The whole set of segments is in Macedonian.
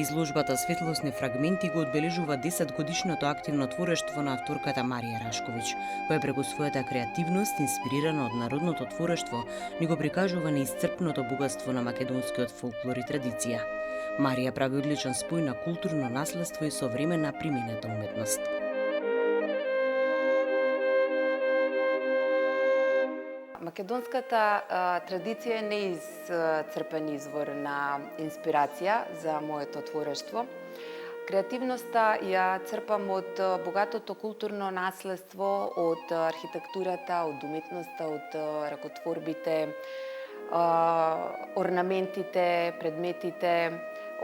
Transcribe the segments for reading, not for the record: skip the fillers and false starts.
Изложбата Светлосни фрагменти го одбележува 10-годишното активно творештво на авторката Марија Рашковиќ, која преку својата креативност, инспирирана од народното творештво, ни го прикажува неисцрпното богатство на македонскиот фолклор и традиција. Марија прави одличен спој на културно наследство и современа применета уметност. Македонската традиција е неисцрпен извор на инспирација за моето творештво. Креативноста ја црпам од богатото културно наследство, од архитектурата, од уметноста, од ракотворбите, орнаментите, предметите,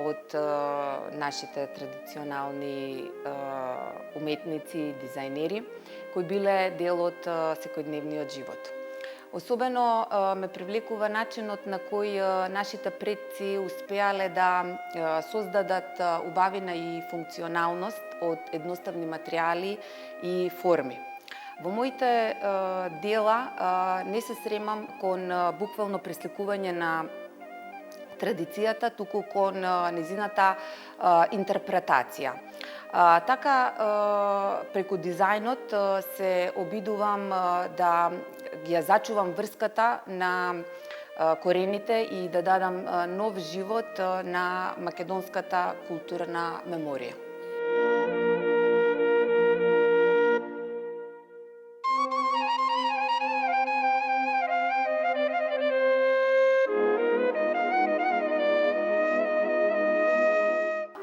од нашите традиционални уметници, дизајнери, кои биле дел од секојдневниот живот. Особено ме привлекува начинот на кој нашите предци успеале да создадат убавина и функционалност од едноставни материјали и форми. Во моите дела не се сремам кон буквално пресликување на традицијата, туку кон незината интерпретација. Така, преку дизајнот се обидувам да ги ја зачувам врската на корените и да дадам нов живот на македонската културна меморија.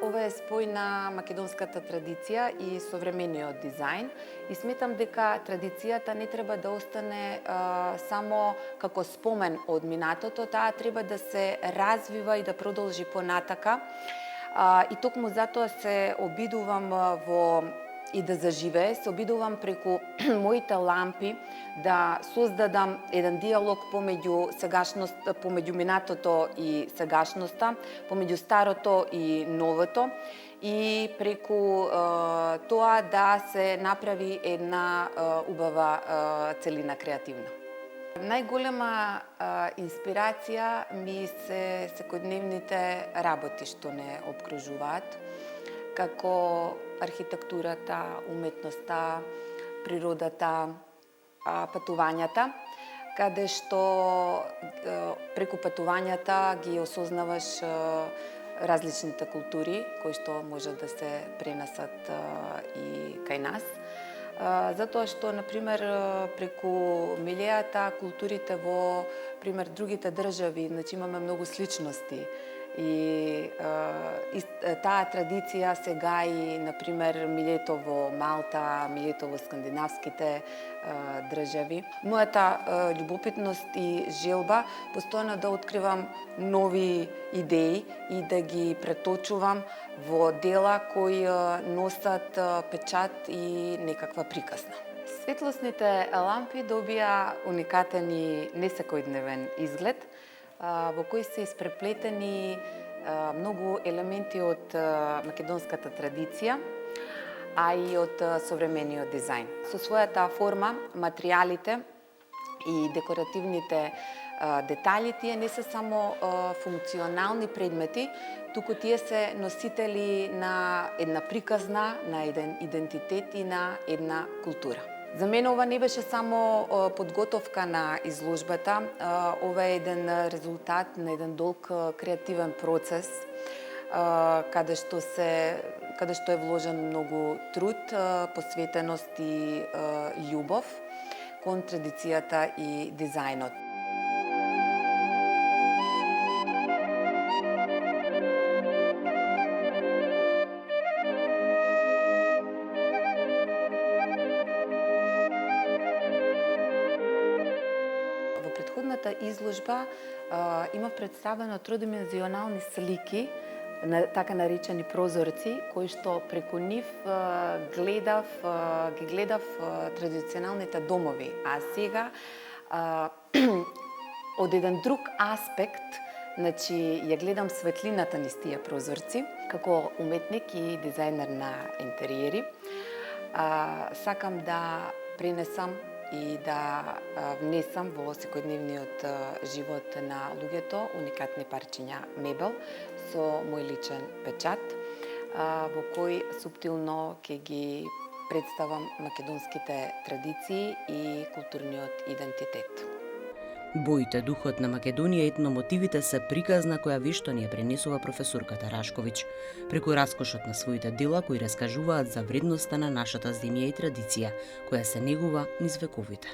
Ова е спој на македонската традиција и современиот дизајн и сметам дека традицијата не треба да остане само како спомен од минатото, таа треба да се развива и да продолжи понатака. И токму затоа се обидувам и да заживее, се обидувам преку моите лампи да создадам еден диалог помеѓу минатото и сегашноста, помеѓу старото и новото и преку тоа да се направи една убава целина креативна. Најголема инспирација ми се секојдневните работи што не обкружуваат, како архитектурата, уметноста, природата, патувањата, каде што преку патувањата ги осознаваш различните култури кои што може да се пренесат и кај нас. Затоа што, например, преку милејата, културите во другите држави, значи имаме многу сличности. И таа традиција се гаи, например, милето во Малта, милето во скандинавските држави. Мојата љубопитност и желба постојано да откривам нови идеи и да ги преточувам во дела кои носат печат и некаква приказна. Светлосните лампи добија уникатен и несекојдневен изглед, во кои се испреплетени многу елементи од македонската традиција, а и од современиот дизајн. Со својата форма, материјалите и декоративните детали, тие не се само функционални предмети, туку тие се носители на една приказна, на еден идентитет и на една култура. За мене ова не беше само подготовка на изложбата, ова е еден резултат на еден долг креативен процес, каде што е вложен многу труд, посветеност и љубов кон традицијата и дизајнот. Предходната изложба има представено тридимензионални слики, така наречени прозорци, кои што преку нив ги гледав традиционалните домови, а сега од еден друг аспект, значи ја гледам светлината низ тие прозорци, како уметник и дизајнер на интериери. Сакам да пренесам и да внесам во секојдневниот живот на луѓето уникатни парчиња мебел со мој личен печат, во кој суптилно ќе ги представам македонските традиции и културниот идентитет. Боите, духот на Македонија и етномотивите се приказна која вешто ни ја пренесува професорката Рашковиќ, преку раскошот на своите дела кои раскажуваат за вредноста на нашата земја и традиција, која се негува низ вековите.